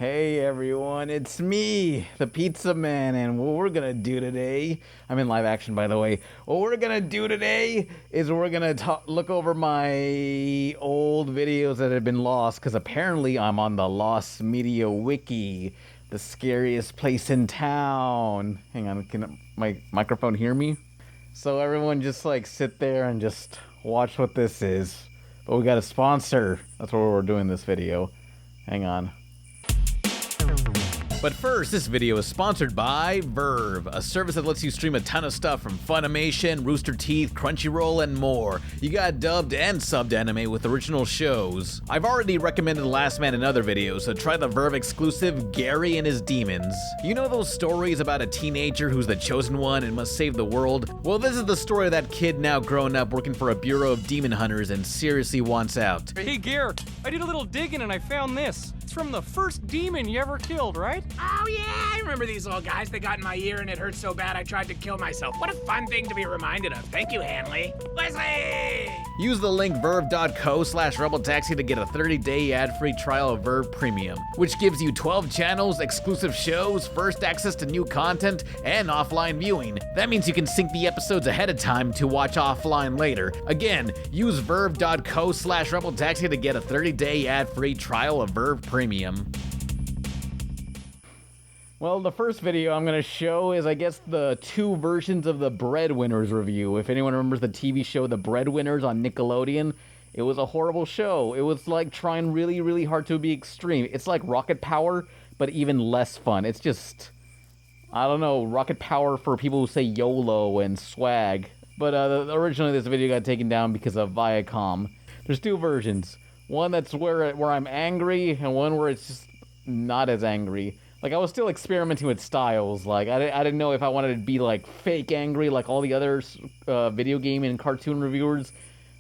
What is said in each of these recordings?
Hey everyone, it's me, the Pizza Man, and what we're gonna do today, I'm in live action by the way, what we're gonna do today is we're gonna look over my old videos that have been lost, because apparently I'm on the Lost Media Wiki, the scariest place in town. Hang on, can my microphone hear me? So everyone just like sit there and just watch what this is. But we got a sponsor, that's why we're doing this video. Hang on. But first, this video is sponsored by Verve, a service that lets you stream a ton of stuff from Funimation, Rooster Teeth, Crunchyroll, and more. You got dubbed and subbed anime with original shows. I've already recommended Last Man in other videos, so try the Verve exclusive Gary and His Demons. You know those stories about a teenager who's the chosen one and must save the world? Well, this is the story of that kid now grown up working for a bureau of demon hunters and seriously wants out. Hey Gare, I did a little digging and I found this. It's from the first demon you ever killed, right? Oh yeah, I remember these little guys that got in my ear and it hurt so bad I tried to kill myself. What a fun thing to be reminded of. Thank you, Hanley. Leslie! Use the link verve.co/RebelTaxi to get a 30-day ad-free trial of Verve Premium, which gives you 12 channels, exclusive shows, first access to new content, and offline viewing. That means you can sync the episodes ahead of time to watch offline later. Again, use verve.co/RebelTaxi to get a 30-day ad-free trial of Verve Premium. Well, the first video I'm going to show is, I guess, the two versions of the Breadwinners review. If anyone remembers the TV show The Breadwinners on Nickelodeon, it was a horrible show. It was like trying really, really hard to be extreme. It's like Rocket Power, but even less fun. It's just, I don't know, Rocket Power for people who say YOLO and swag. But originally this video got taken down because of Viacom. There's two versions. One that's where I'm angry, and one where it's just not as angry. Like, I was still experimenting with styles. Like, I didn't know if I wanted to be, like, fake angry like all the other video game and cartoon reviewers,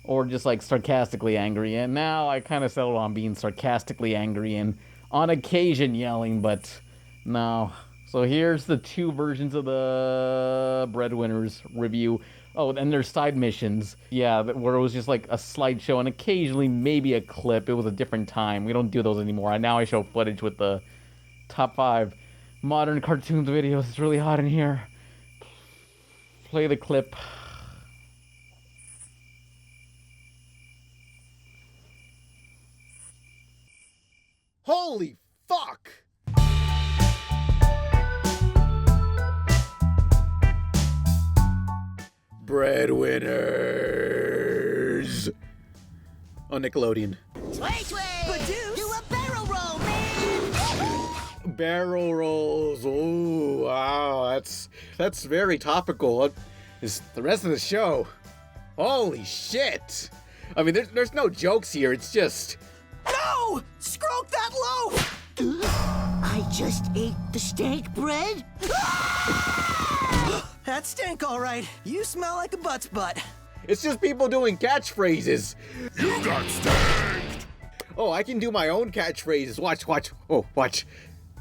or just, like, sarcastically angry. And now I kind of settled on being sarcastically angry and on occasion yelling, but no. So here's the two versions of the Breadwinners review. Oh, and there's side missions. Yeah, where it was just, like, a slideshow and occasionally maybe a clip. It was a different time. We don't do those anymore. Now I show footage with the Top 5 modern cartoons videos. It's really hot in here. Play the clip. Holy fuck! Breadwinners on Nickelodeon. Sway, do a barrel roll, man! Barrel rolls. Oh, wow, that's very topical. Is the rest of the show? Holy shit! I mean, there's no jokes here. It's just No! Stroke that loaf! I just ate the stank bread? That stank, all right. You smell like a butt's butt. it's just people doing catchphrases. You got stanked! Oh, I can do my own catchphrases. Watch. Oh, watch.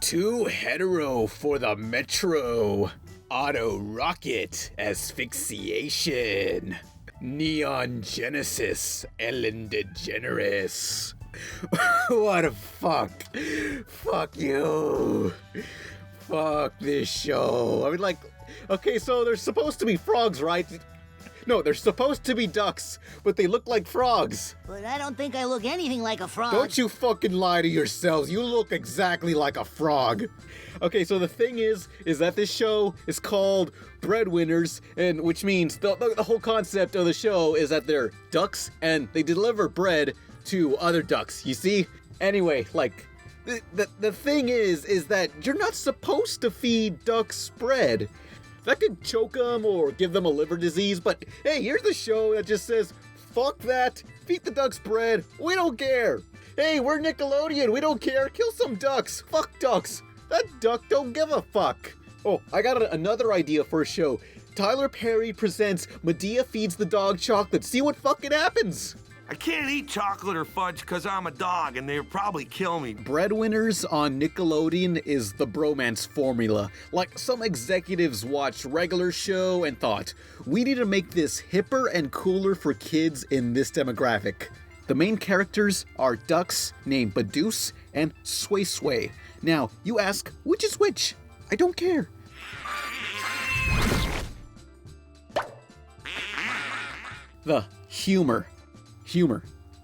Too hetero for the metro. Auto rocket asphyxiation. Neon Genesis Ellen DeGeneres. What a fuck. Fuck you. Fuck this show. I mean, like, okay, so there's supposed to be frogs, right? No, they're supposed to be ducks, but they look like frogs. But I don't think I look anything like a frog. Don't you fucking lie to yourselves. You look exactly like a frog. Okay, so the thing is that this show is called Breadwinners, and which means the whole concept of the show is that they're ducks and they deliver bread to other ducks, you see? Anyway, like, the thing is that you're not supposed to feed ducks bread. That could choke them or give them a liver disease, but hey, here's the show that just says, fuck that, feed the ducks bread, we don't care. Hey, we're Nickelodeon, we don't care, kill some ducks, fuck ducks. That duck don't give a fuck. Oh, I got another idea for a show. Tyler Perry presents Medea Feeds the Dog Chocolate, see what fucking happens. I can't eat chocolate or fudge because I'm a dog and they'd probably kill me. Breadwinners on Nickelodeon is the bromance formula. Like, some executives watched regular show and thought, we need to make this hipper and cooler for kids in this demographic. The main characters are ducks named Badoosh and Sway Sway. Now, you ask, which is which? I don't care. The humor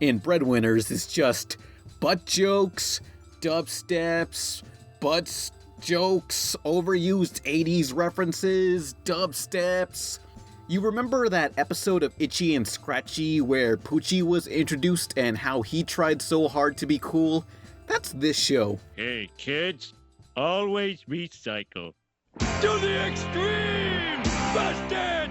in Breadwinners is just butt jokes, dubsteps, butts jokes, overused 80s references, dubsteps. You remember that episode of Itchy and Scratchy where Poochie was introduced and how he tried so hard to be cool? That's this show. Hey kids, always recycle. To the extreme! Busted!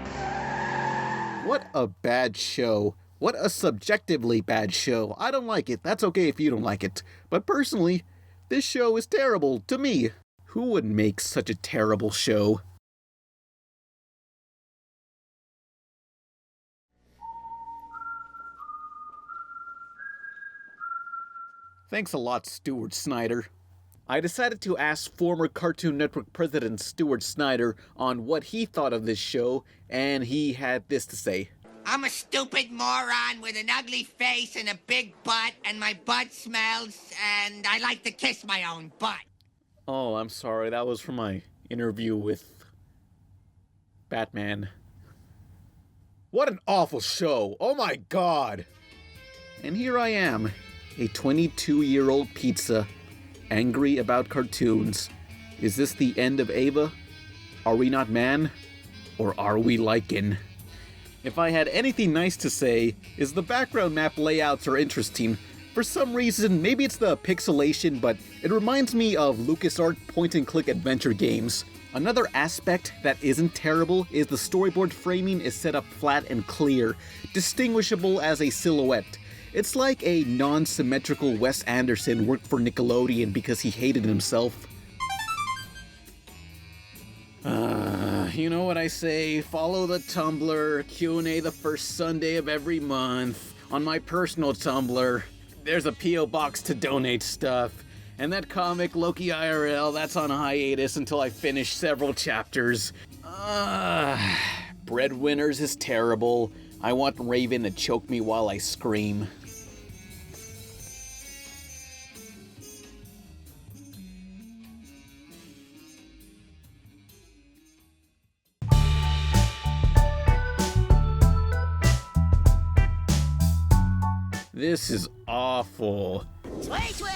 What a bad show. What a subjectively bad show. I don't like it. That's okay if you don't like it. But personally, this show is terrible to me. Who would make such a terrible show? Thanks a lot, Stuart Snyder. I decided to ask former Cartoon Network president Stuart Snyder on what he thought of this show, and he had this to say. I'm a stupid moron with an ugly face and a big butt, and my butt smells, and I like to kiss my own butt. Oh, I'm sorry. That was from my interview with Batman. What an awful show. Oh my god. And here I am, a 22-year-old pizza, angry about cartoons. Is this the end of Ava? Are we not man? Or are we lichen? If I had anything nice to say, is the background map layouts are interesting. For some reason, maybe it's the pixelation, but it reminds me of LucasArts point-and-click adventure games. Another aspect that isn't terrible is the storyboard framing is set up flat and clear, distinguishable as a silhouette. It's like a non-symmetrical Wes Anderson worked for Nickelodeon because he hated himself. You know what I say, follow the Tumblr, Q&A the first Sunday of every month. On my personal Tumblr, there's a P.O. box to donate stuff. And that comic, Loki IRL, that's on hiatus until I finish several chapters. Breadwinners is terrible. I want Raven to choke me while I scream. This is awful. Sway, sway!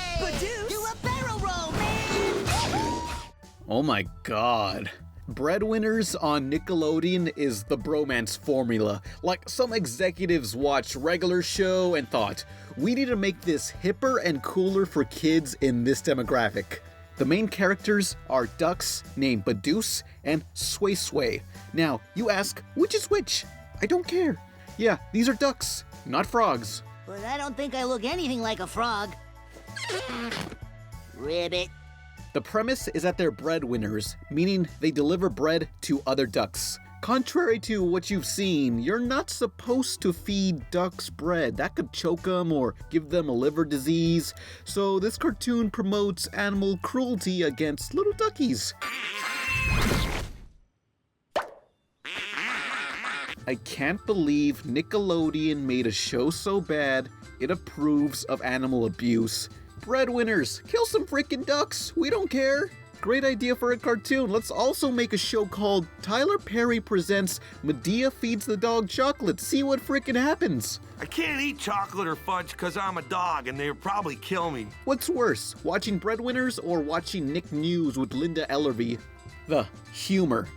Do a barrel roll, man! Oh my god. Breadwinners on Nickelodeon is the bromance formula. Like, some executives watched regular show and thought, we need to make this hipper and cooler for kids in this demographic. The main characters are ducks named Badoosh and Sway Sway. Now, you ask, which is which? I don't care. Yeah, these are ducks, not frogs. But I don't think I look anything like a frog. Ribbit. The premise is that they're breadwinners, meaning they deliver bread to other ducks. Contrary to what you've seen, you're not supposed to feed ducks bread. That could choke them or give them a liver disease. So this cartoon promotes animal cruelty against little duckies. I can't believe Nickelodeon made a show so bad it approves of animal abuse. Breadwinners, kill some freaking ducks. We don't care. Great idea for a cartoon. Let's also make a show called Tyler Perry Presents Medea Feeds the Dog Chocolate. See what freaking happens. I can't eat chocolate or fudge because I'm a dog and they'd probably kill me. What's worse, watching Breadwinners or watching Nick News with Linda Ellerbee? The humor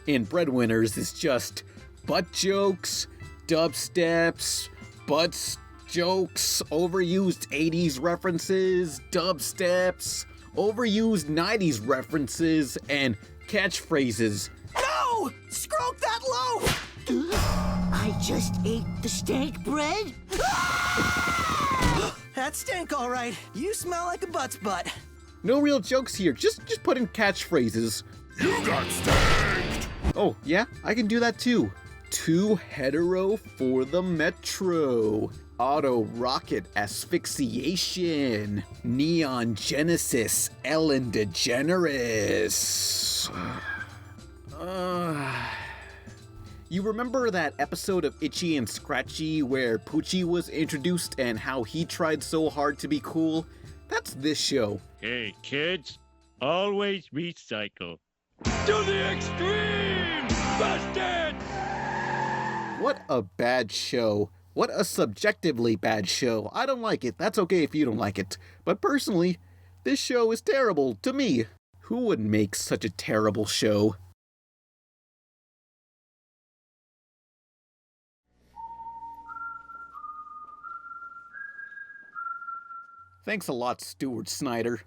in Breadwinners is just butt jokes, dubsteps, butts jokes, overused 80s references, dubsteps, overused 90s references, and catchphrases. No! Stroke that loaf! I just ate the stank bread? That stank, all right. You smell like a butt's butt. No real jokes here, just put in catchphrases. You got stanked! Oh, yeah, I can do that too. Too hetero for the metro. Auto rocket asphyxiation. Neon Genesis Ellen DeGeneres. You remember that episode of Itchy and Scratchy where Poochie was introduced and how he tried so hard to be cool? That's this show. Okay, kids, always recycle. To the extreme! Busted! What a bad show. What a subjectively bad show. I don't like it. That's okay if you don't like it. But personally, this show is terrible to me. Who would make such a terrible show? Thanks a lot, Stuart Snyder.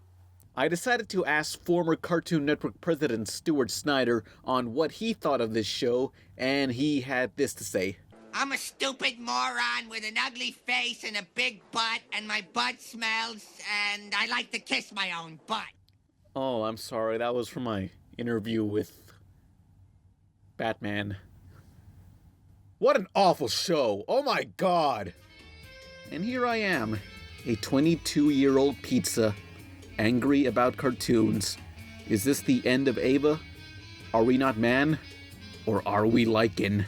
I decided to ask former Cartoon Network president Stuart Snyder on what he thought of this show, and he had this to say. I'm a stupid moron with an ugly face and a big butt, and my butt smells, and I like to kiss my own butt. Oh, I'm sorry. That was from my interview with Batman. What an awful show. Oh my god. And here I am, a 22-year-old pizza, angry about cartoons. Is this the end of Ava? Are we not man? Or are we lichen?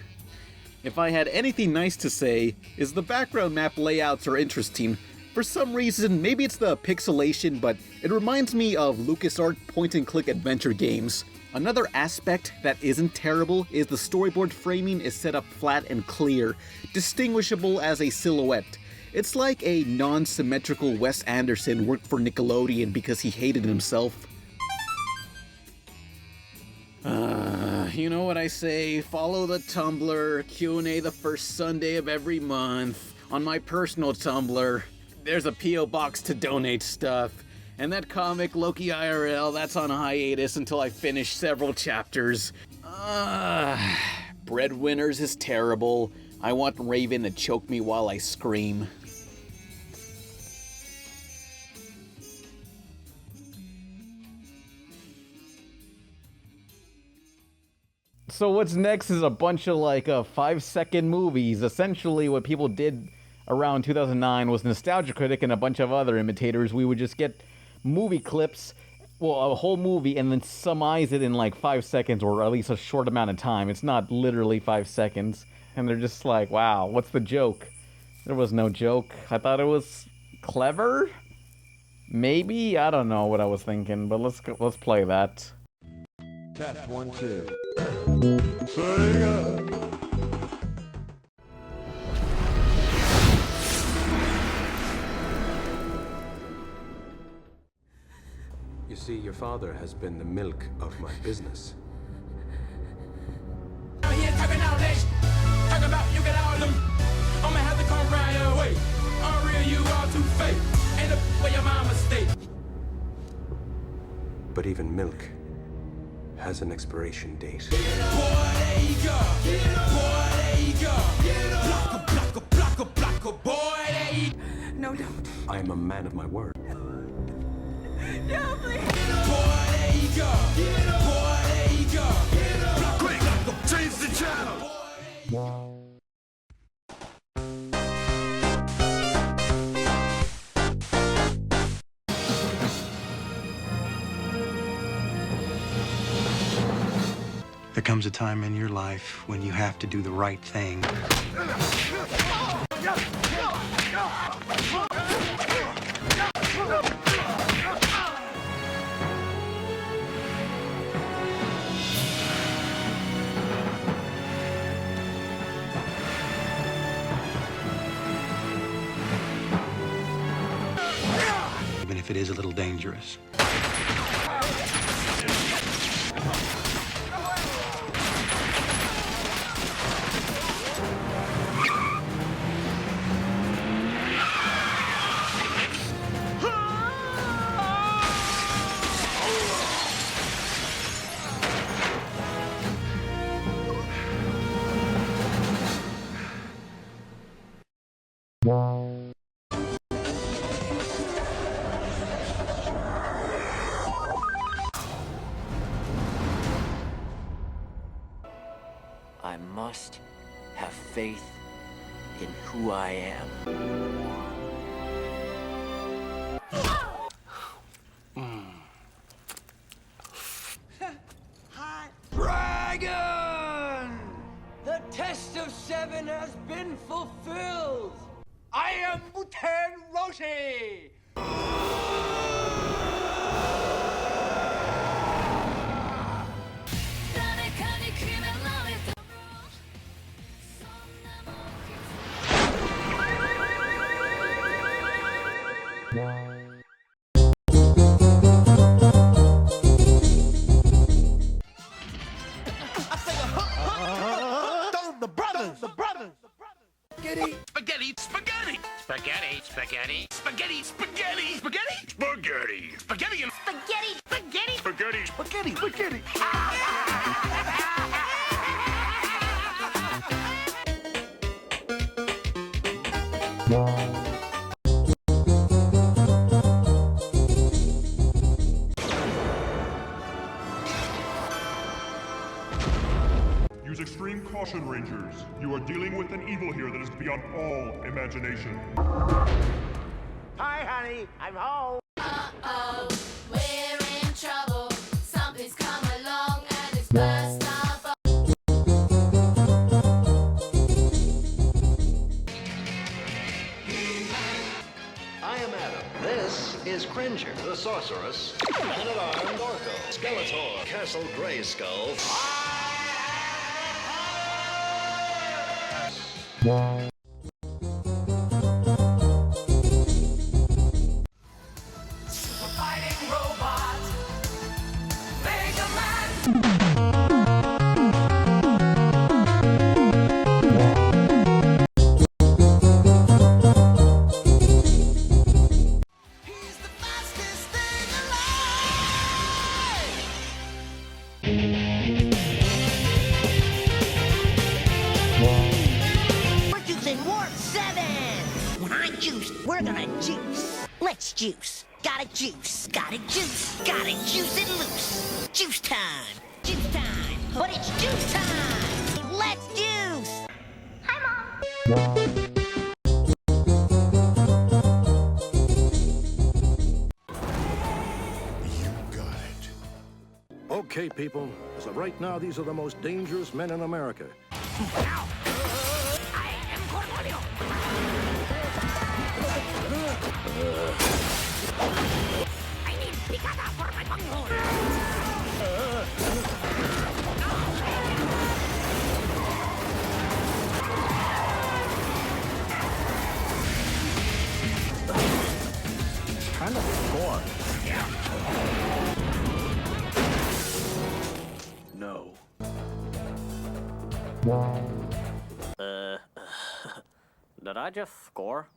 If I had anything nice to say, is the background map layouts are interesting. For some reason, maybe it's the pixelation, but it reminds me of LucasArts point-and-click adventure games. Another aspect that isn't terrible is the storyboard framing is set up flat and clear, distinguishable as a silhouette. It's like a non-symmetrical Wes Anderson worked for Nickelodeon because he hated himself. You know what I say, follow the Tumblr, Q&A the first Sunday of every month. On my personal Tumblr, there's a P.O. box to donate stuff. And that comic, Loki IRL, that's on hiatus until I finish several chapters. Breadwinners is terrible. I want Raven to choke me while I scream. So what's next is a bunch of like 5-second movies. Essentially what people did around 2009 was Nostalgia Critic and a bunch of other imitators. We would just get movie clips, well, a whole movie, and then summarize it in like 5 seconds or at least a short amount of time. It's not literally 5 seconds. And they're just like, wow, what's the joke? There was no joke. I thought it was clever? Maybe? I don't know what I was thinking, but let's play that. Test 1, 2. You see, your father has been the milk of my business. But even milk has an expiration date. No, don't. I am a man of my word. No, please. Quick, change the channel. There comes a time in your life when you have to do the right thing. Even if it is a little dangerous. I must have faith in who I am. Dragon! The test of 7 has been fulfilled! I am Muten Roshi! Spaghetti, spaghetti. Use extreme caution, Rangers. You are dealing with an evil here that is beyond all imagination. Hi, honey. I'm home. Uh-oh, we're in trouble. Something's come along and it's burst our I am Adam. This is Cringer, the Sorceress, Man-at-Arms Orko, Skeletor, Castle Grayskull. fighting robot. Mega Man. He's the fastest thing alive. We're juicing Warp 7! When I juice, we're gonna juice. Let's juice. Gotta juice. Gotta juice. Gotta juice it loose. Juice time. Juice time. But it's juice time! Let's juice! Hi, Mom. Okay, people. As of right now, these are the most dangerous men in America. I am Cornelio. I need picada for my bunghole. Kind of score. No. Did I just score?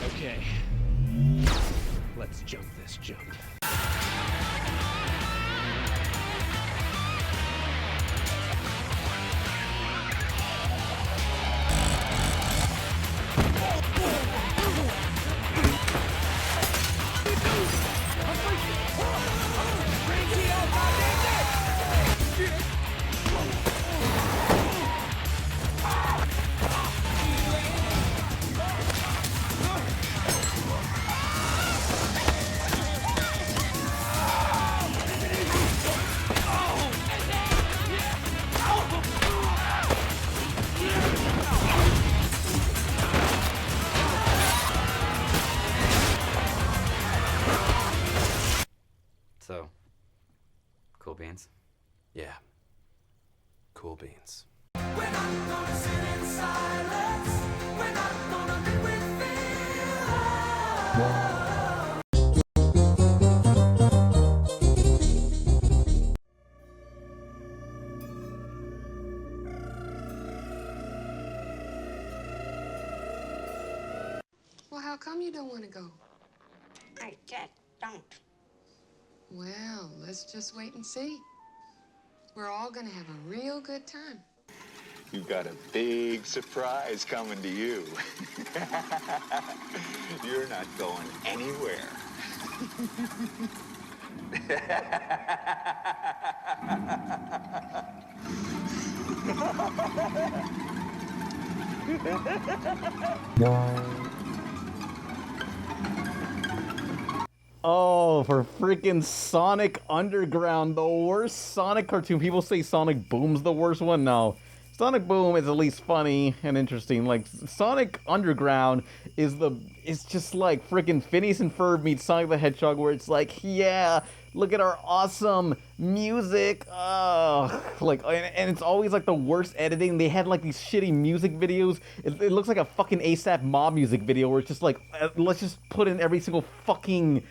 Okay. Let's jump this jump. So, cool beans? Yeah. Cool beans. We're not gonna sit in silence. We're not gonna live with Well, how come you don't want to go? I just don't. Well, let's just wait and see. We're all gonna have a real good time. You've got a big surprise coming to you. You're not going anywhere. Oh, for freaking Sonic Underground, the worst Sonic cartoon. People say Sonic Boom's the worst one. No. Sonic Boom is at least funny and interesting. Like, Sonic Underground it's just like freaking Phineas and Ferb meets Sonic the Hedgehog, where it's like, yeah, look at our awesome music. Like, and it's always like the worst editing. They had like these shitty music videos. It looks like a fucking ASAP Mob music video where it's just like, let's just put in every single fucking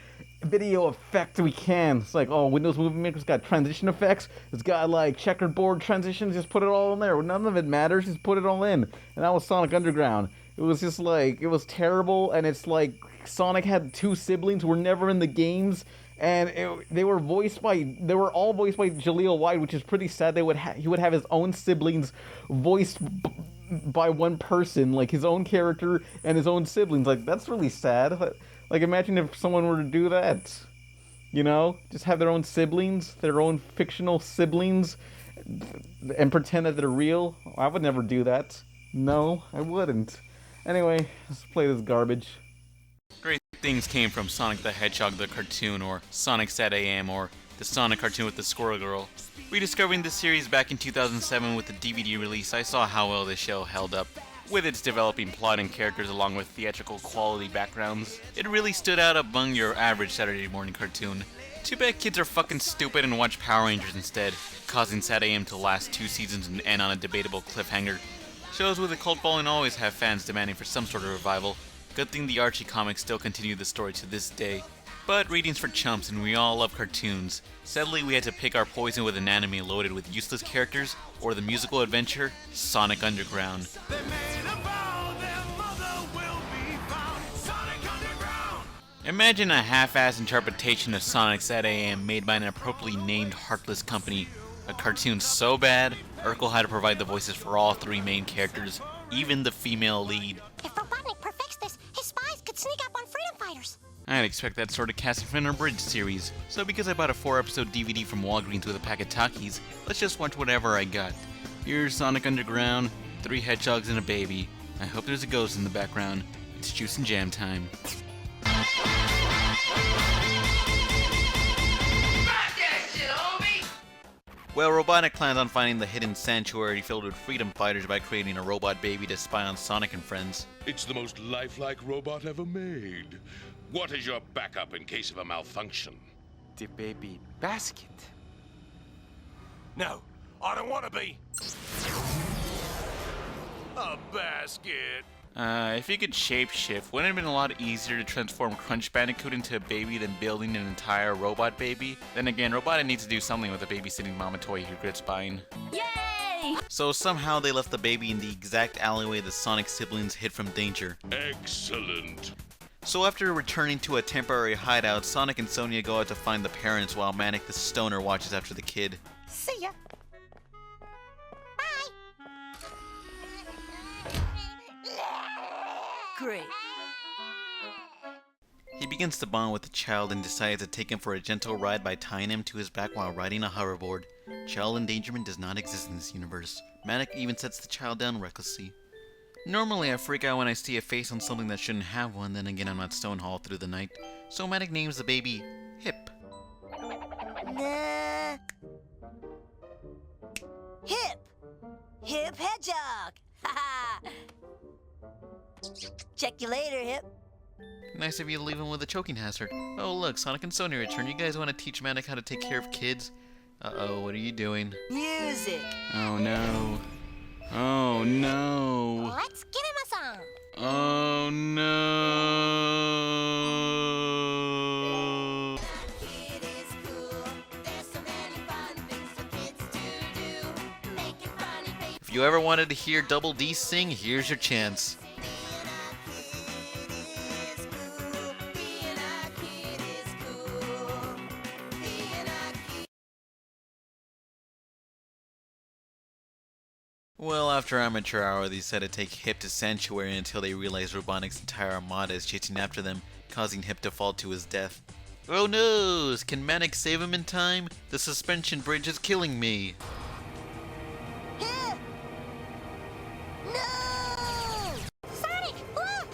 video effect we can. It's like, oh, Windows Movie Maker's got transition effects. It's got like checkerboard transitions. Just put it all in there. None of it matters. Just put it all in. And that was Sonic Underground. It was just like, it was terrible. And it's like Sonic had two siblings who were never in the games. And they were all voiced by Jaleel White, which is pretty sad. He would have his own siblings voiced by one person, like his own character and his own siblings. Like, that's really sad. Like, imagine if someone were to do that, you know? Just have their own siblings, their own fictional siblings, and pretend that they're real. I would never do that. No, I wouldn't. Anyway, let's play this garbage. Great things came from Sonic the Hedgehog the cartoon, or Sonic SatAM, or the Sonic cartoon with the Squirrel Girl. Rediscovering this series back in 2007 with the DVD release, I saw how well this show held up. With its developing plot and characters along with theatrical quality backgrounds, it really stood out among your average Saturday morning cartoon. Too bad kids are fucking stupid and watch Power Rangers instead, causing SatAM to last 2 seasons and end on a debatable cliffhanger. Shows with a cult following always have fans demanding for some sort of revival. Good thing the Archie comics still continue the story to this day. But reading's for chumps and we all love cartoons. Sadly, we had to pick our poison with an anime loaded with useless characters, or the musical adventure, Sonic Underground. Imagine a half-assed interpretation of Sonic SatAM made by an appropriately named heartless company. A cartoon so bad, Urkel had to provide the voices for all 3 main characters, even the female lead. If Robotnik perfects this, his spies could sneak up on freedom fighters. I'd expect that sort of casting from an abridged series, so because I bought a 4-episode DVD from Walgreens with a pack of Takis, let's just watch whatever I got. Here's Sonic Underground, 3 hedgehogs and a baby. I hope there's a ghost in the background. It's juice and jam time. Well, Robotnik plans on finding the hidden sanctuary filled with freedom fighters by creating a robot baby to spy on Sonic and friends. It's the most lifelike robot ever made. What is your backup in case of a malfunction? The baby basket. No, I don't want to be. A basket. If you could shapeshift, wouldn't it have been a lot easier to transform Crunch Bandicoot into a baby than building an entire robot baby? Then again, Robotnik needs to do something with a babysitting mama toy he regrets buying. Yay! So somehow they left the baby in the exact alleyway the Sonic siblings hid from danger. Excellent. So after returning to a temporary hideout, Sonic and Sonia go out to find the parents while Manic the Stoner watches after the kid. See ya. Great. He begins to bond with the child and decides to take him for a gentle ride by tying him to his back while riding a hoverboard. Child endangerment does not exist in this universe. Manic even sets the child down recklessly. Normally I freak out when I see a face on something that shouldn't have one, then again I'm not stonehall through the night. So Manic names the baby Hip. Nah. Hip. Hip Hedgehog. Haha. Check you later, Hip. Nice of you to leave him with a choking hazard. Oh look, Sonic and Sonia return. You guys want to teach Manic how to take care of kids? Uh-oh, what are you doing? Music. Oh no. Oh no. Let's get him a song. Oh no. If you ever wanted to hear Double D sing, here's your chance. Well, after amateur hour, they decided to take Hip to Sanctuary until they realized Robotnik's entire armada is chasing after them, causing Hip to fall to his death. Oh no! Can Manic save him in time? The suspension bridge is killing me! Hip! No! Sonic, look!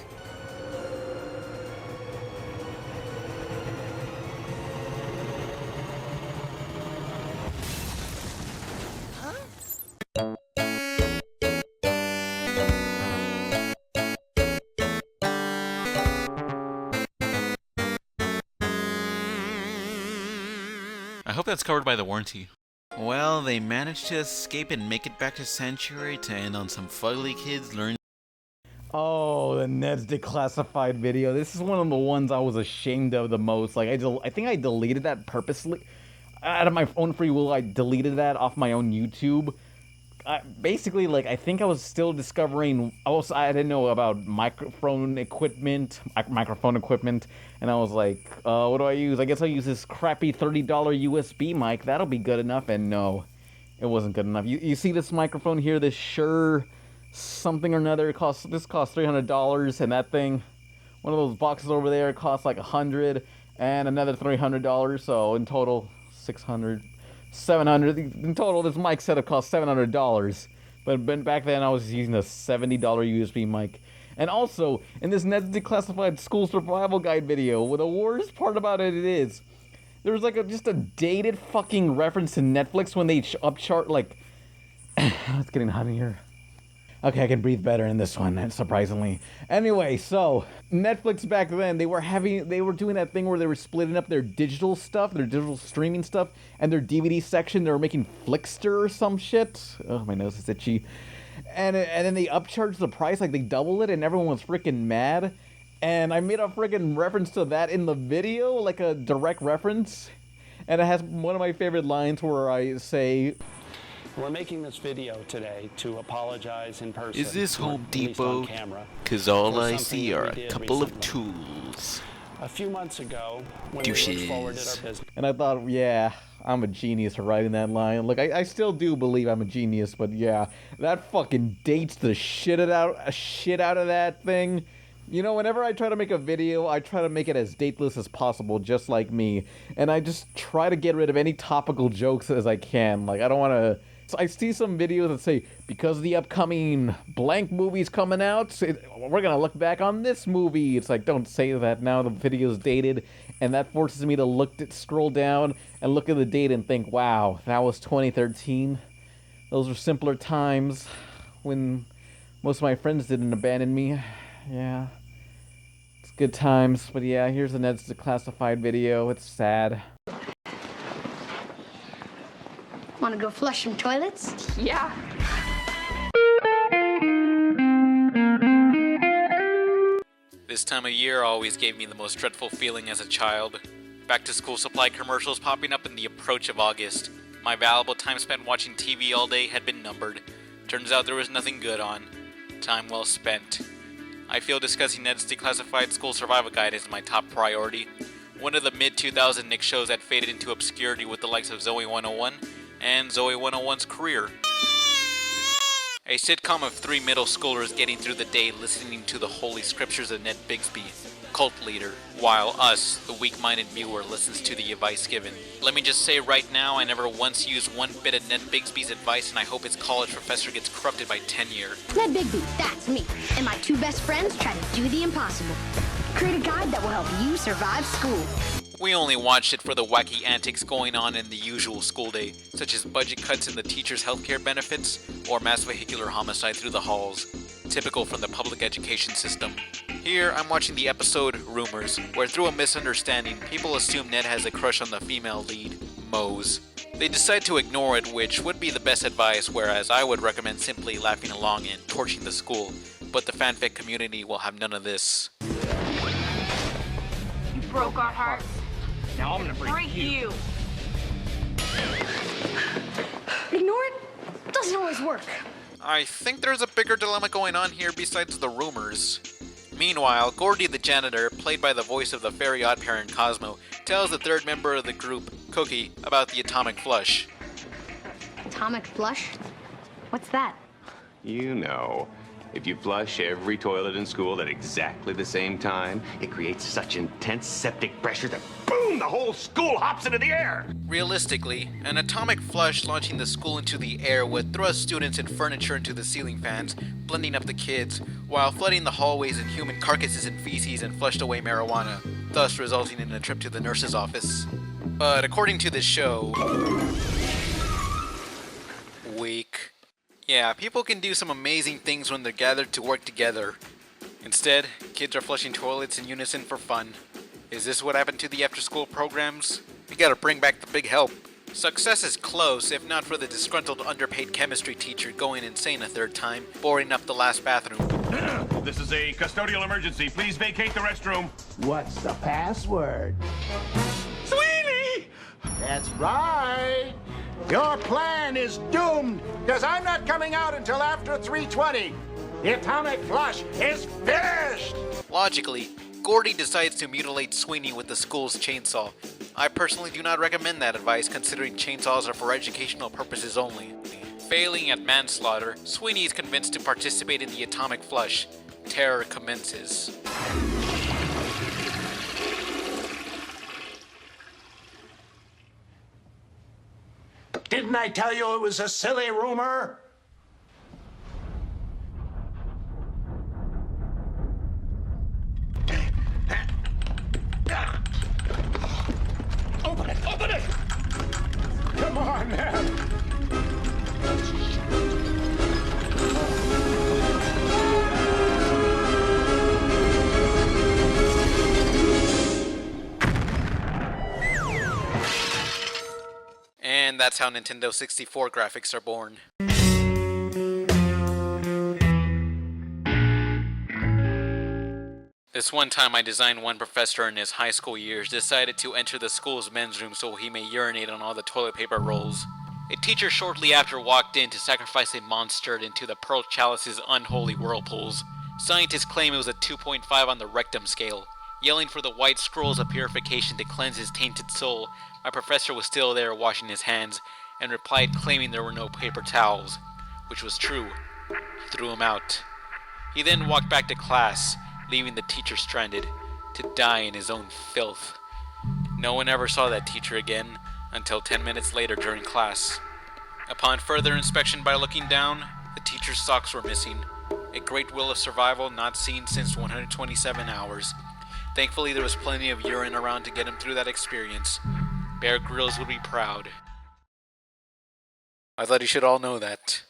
I hope that's covered by the warranty. Well, they managed to escape and make it back to Sanctuary to end on some fugly kids learning. Oh, the Neds Declassified video. This is one of the ones I was ashamed of the most. Like, I think I deleted that purposely. Out of my own free will, I deleted that off my own YouTube. Basically, like, I think I was still discovering. I didn't know about microphone equipment, and I was like, what do I use? I guess I'll use this crappy $30 USB mic. That'll be good enough. And no, it wasn't good enough. You see this microphone here, this Shure something or another. This costs $300, and that thing, one of those boxes over there, costs like $100, and another $300. So in total, $600, $700. In total, this mic setup cost $700. But back then, I was using a $70 USB mic. And also, in this Neds Declassified School Survival Guide video, well, the worst part about it is, there's like just a dated fucking reference to Netflix when they upchart, like, it's getting hot in here. Okay, I can breathe better in this one, surprisingly. Anyway, so Netflix back then, they were doing that thing where they were splitting up their digital stuff, their digital streaming stuff, and their DVD section. They were making Flickster or some shit. Oh, my nose is itchy. And then they upcharged the price, like they doubled it, and everyone was freaking mad. And I made a freaking reference to that in the video, like a direct reference. And it has one of my favorite lines where I say, we're making this video today to apologize in person. Is this Home Depot? Cause all I see are a couple of tools. A few months ago, when we looked forward at our business. And I thought, yeah, I'm a genius for writing that line. Look, I still do believe I'm a genius, but yeah, that fucking dates the shit out of that thing. You know, whenever I try to make a video, I try to make it as dateless as possible, just like me. And I just try to get rid of any topical jokes as I can. Like, I don't want to... So I see some videos that say, because the upcoming blank movie's coming out, we're going to look back on this movie. It's like, don't say that now, the video's dated. And that forces me to scroll down and look at the date and think, wow, that was 2013. Those were simpler times when most of my friends didn't abandon me. Yeah, it's good times. But yeah, here's the Neds Declassified video. It's sad. Want to go flush some toilets? Yeah. This time of year always gave me the most dreadful feeling as a child. Back to school supply commercials popping up in the approach of August. My valuable time spent watching TV all day had been numbered. Turns out there was nothing good on. Time well spent. I feel discussing Ned's Declassified School Survival Guide is my top priority. One of the mid-2000 Nick shows that faded into obscurity with the likes of Zoe 101 and Zoe 101's career. A sitcom of three middle schoolers getting through the day listening to the holy scriptures of Ned Bigsby, cult leader, while us, the weak-minded viewer, listens to the advice given. Let me just say right now, I never once used one bit of Ned Bigsby's advice, and I hope his college professor gets corrupted by tenure. Ned Bigsby, that's me. And my two best friends try to do the impossible. Create a guide that will help you survive school. We only watched it for the wacky antics going on in the usual school day, such as budget cuts in the teachers' healthcare benefits, or mass vehicular homicide through the halls, typical from the public education system. Here, I'm watching the episode Rumors, where through a misunderstanding, people assume Ned has a crush on the female lead, Mose. They decide to ignore it, which would be the best advice, whereas I would recommend simply laughing along and torching the school, but the fanfic community will have none of this. You broke our hearts. Now I'm gonna break you. Ignore it? Doesn't always work. I think there's a bigger dilemma going on here besides the rumors. Meanwhile, Gordy the janitor, played by the voice of the fairy odd-parent Cosmo, tells the third member of the group, Cookie, about the atomic flush. Atomic flush? What's that? You know, if you flush every toilet in school at exactly the same time, it creates such intense septic pressure that boom, the whole school hops into the air. Realistically, an atomic flush launching the school into the air would thrust students and furniture into the ceiling fans, blending up the kids, while flooding the hallways in human carcasses and feces and flushed away marijuana, thus resulting in a trip to the nurse's office. But according to this show... weak. Yeah, people can do some amazing things when they're gathered to work together. Instead, kids are flushing toilets in unison for fun. Is this what happened to the after-school programs? You gotta bring back the big help. Success is close, if not for the disgruntled underpaid chemistry teacher going insane a third time, boarding up the last bathroom. This is a custodial emergency. Please vacate the restroom. What's the password? Sweeney! That's right. Your plan is doomed, because I'm not coming out until after 3:20. The atomic flush is finished! Logically, Gordy decides to mutilate Sweeney with the school's chainsaw. I personally do not recommend that advice, considering chainsaws are for educational purposes only. Failing at manslaughter, Sweeney is convinced to participate in the atomic flush. Terror commences. Didn't I tell you it was a silly rumor? Open it! Open it! Come on, Ned! And that's how Nintendo 64 graphics are born. This one time I designed one professor in his high school years decided to enter the school's men's room so he may urinate on all the toilet paper rolls. A teacher shortly after walked in to sacrifice a monster into the Pearl Chalice's unholy whirlpools. Scientists claim it was a 2.5 on the rectum scale. Yelling for the white scrolls of purification to cleanse his tainted soul, my professor was still there washing his hands, and replied claiming there were no paper towels, which was true. He threw him out. He then walked back to class, leaving the teacher stranded, to die in his own filth. No one ever saw that teacher again, until 10 minutes later during class. Upon further inspection by looking down, the teacher's socks were missing, a great will of survival not seen since 127 hours. Thankfully, there was plenty of urine around to get him through that experience. Bear Grylls would be proud. I thought you should all know that.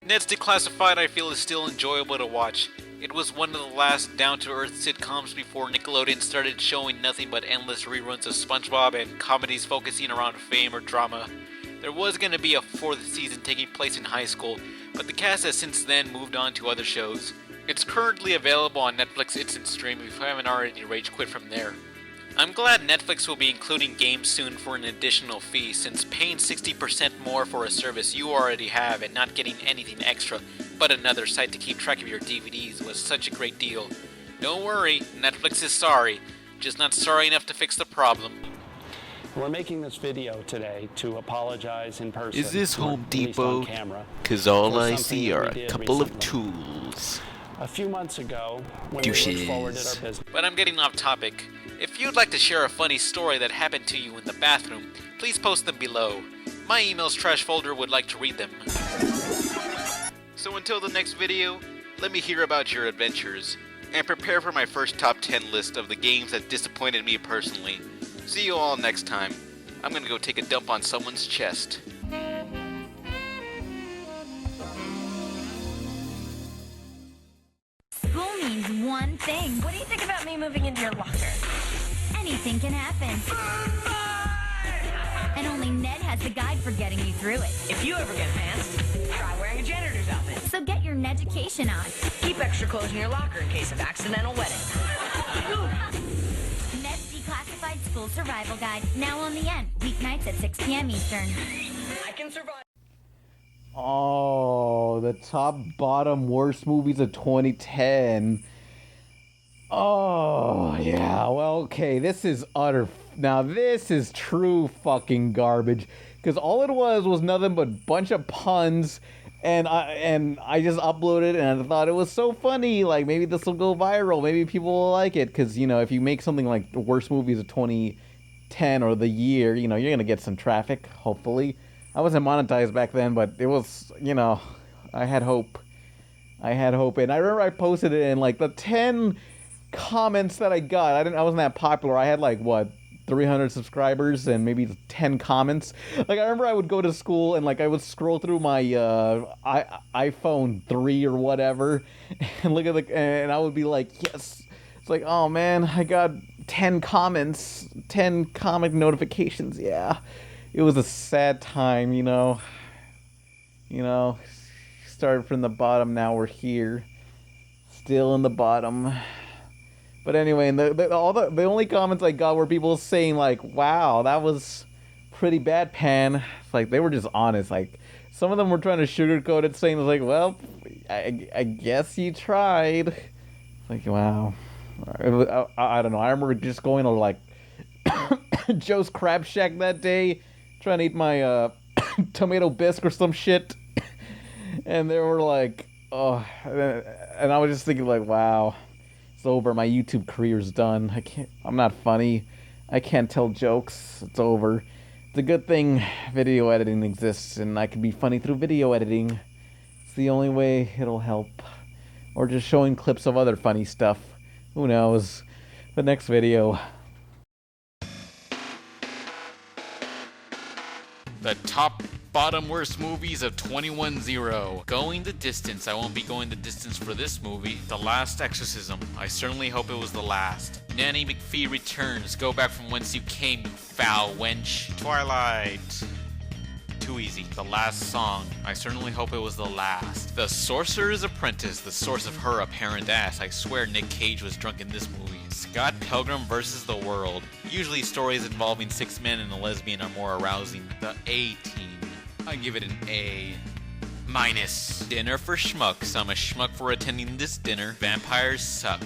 Ned's Declassified I feel is still enjoyable to watch. It was one of the last down-to-earth sitcoms before Nickelodeon started showing nothing but endless reruns of SpongeBob and comedies focusing around fame or drama. There was going to be a fourth season taking place in high school, but the cast has since then moved on to other shows. It's currently available on Netflix Instant Stream if you haven't already rage quit from there. I'm glad Netflix will be including games soon for an additional fee, since paying 60% more for a service you already have and not getting anything extra but another site to keep track of your DVDs was such a great deal. Don't worry, Netflix is sorry, just not sorry enough to fix the problem. We're making this video today to apologize in person. Is this Home at least on Depot? camera, Cause all for I something see that are we a did couple of recently. tools. A few months ago, when Douches. we looked forward at our business. But I'm getting off topic. If you'd like to share a funny story that happened to you in the bathroom, please post them below. My email's trash folder would like to read them. So until the next video, let me hear about your adventures, and prepare for my first top 10 list of the games that disappointed me personally. See you all next time. I'm gonna go take a dump on someone's chest. School means one thing. What do you think about me moving into your locker? Anything can happen. And only Ned has the guide for getting you through it. If you ever get pantsed, try wearing a janitor's outfit. So get your Neducation on. Keep extra clothes in your locker in case of accidental wetting. Ned's Declassified School Survival Guide, now on the end, weeknights at 6 p.m. Eastern. I can survive. Oh, the top bottom worst movies of 2010. Oh, yeah. Well, okay. This is now this is true fucking garbage. Because all it was nothing but bunch of puns. And I just uploaded and I thought it was so funny. Like, maybe this will go viral. Maybe people will like it. Because, you know, if you make something like the worst movies of 2010 or the year, you know, you're going to get some traffic, hopefully. I wasn't monetized back then, but it was, you know, I had hope. And I remember I posted it in, like, the 10 comments that I got. I wasn't that popular. I had, like, what, 300 subscribers and maybe 10 comments. Like, I remember I would go to school and, like, I would scroll through my iPhone 3 or whatever and look at and I would be like, yes. It's like, oh, man, I got 10 comments, 10 comic notifications. Yeah, it was a sad time, you know. Started from the bottom, now we're here. Still in the bottom. But anyway, the only comments I got were people saying like, wow, that was pretty bad, Pan. It's like, they were just honest. Like, some of them were trying to sugarcoat it, saying like, well, I guess you tried. It's like, wow. I don't know. I remember just going to like Joe's Crab Shack that day, trying to eat my tomato bisque or some shit. And they were like, oh, and I was just thinking like, wow, it's over. My YouTube career's done. I'm not funny. I can't tell jokes. It's over. It's a good thing video editing exists, and I can be funny through video editing. It's the only way it'll help. Or just showing clips of other funny stuff. Who knows? The next video. The top bottom worst movies of 21-0. Going the distance. I won't be going the distance for this movie. The Last Exorcism. I certainly hope it was the last. Nanny McPhee returns. Go back from whence you came, you foul wench. Twilight. Too easy. The Last Song. I certainly hope it was the last. The Sorcerer's Apprentice. The source of her apparent ass. I swear Nick Cage was drunk in this movie. Scott Pilgrim vs. the World. Usually stories involving 6 men and a lesbian are more arousing. The A-Team. I give it an A-. Dinner for schmucks. I'm a schmuck for attending this dinner. Vampires suck.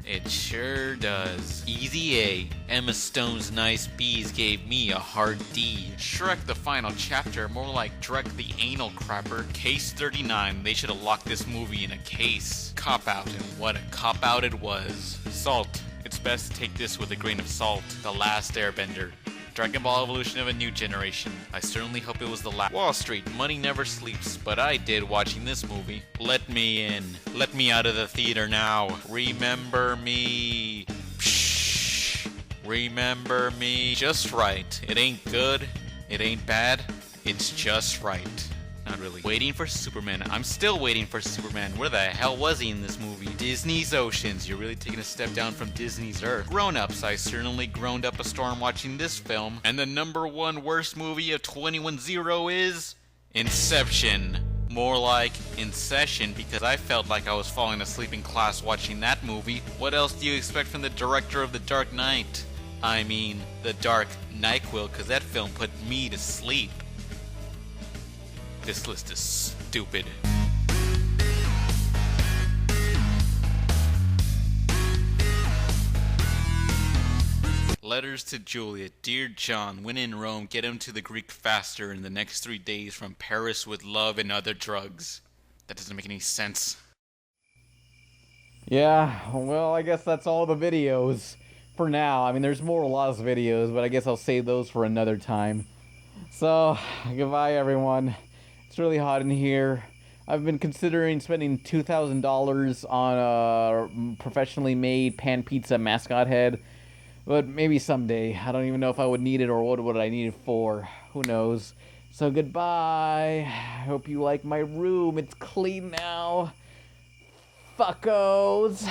It sure does. Easy A. Emma Stone's nice B's gave me a hard D. Shrek the Final Chapter, more like Drek the Anal Crapper. Case 39, they should have locked this movie in a case. Cop Out, and what a cop out it was. Salt. It's best to take this with a grain of salt. The Last Airbender. Dragon Ball Evolution of a New Generation. I certainly hope it was the last. Wall Street, money never sleeps, but I did watching this movie. Let me in. Let me out of the theater now. Remember me. Psh. Remember me. Just right. It ain't good. It ain't bad. It's just right. Not really. Waiting for Superman. I'm still waiting for Superman. Where the hell was he in this movie? Disney's Oceans. You're really taking a step down from Disney's Earth. Grown-ups. I certainly groaned up a storm watching this film. And the #1 worst movie of 21-0 is Inception. More like In Session, because I felt like I was falling asleep in class watching that movie. What else do you expect from the director of The Dark Knight? I mean, The Dark NyQuil, because that film put me to sleep. This list is stupid. Letters to Juliet. Dear John, when in Rome, get him to the Greek faster in the next 3 days from Paris with love and other drugs. That doesn't make any sense. Yeah, well, I guess that's all the videos for now. I mean, there's more lost videos, but I guess I'll save those for another time. So, goodbye, everyone. It's really hot in here. I've been considering spending $2,000 on a professionally made pan pizza mascot head, but maybe someday. I don't even know if I would need it or what would I need it for. Who knows? So goodbye. I hope you like my room. It's clean now. Fuckos.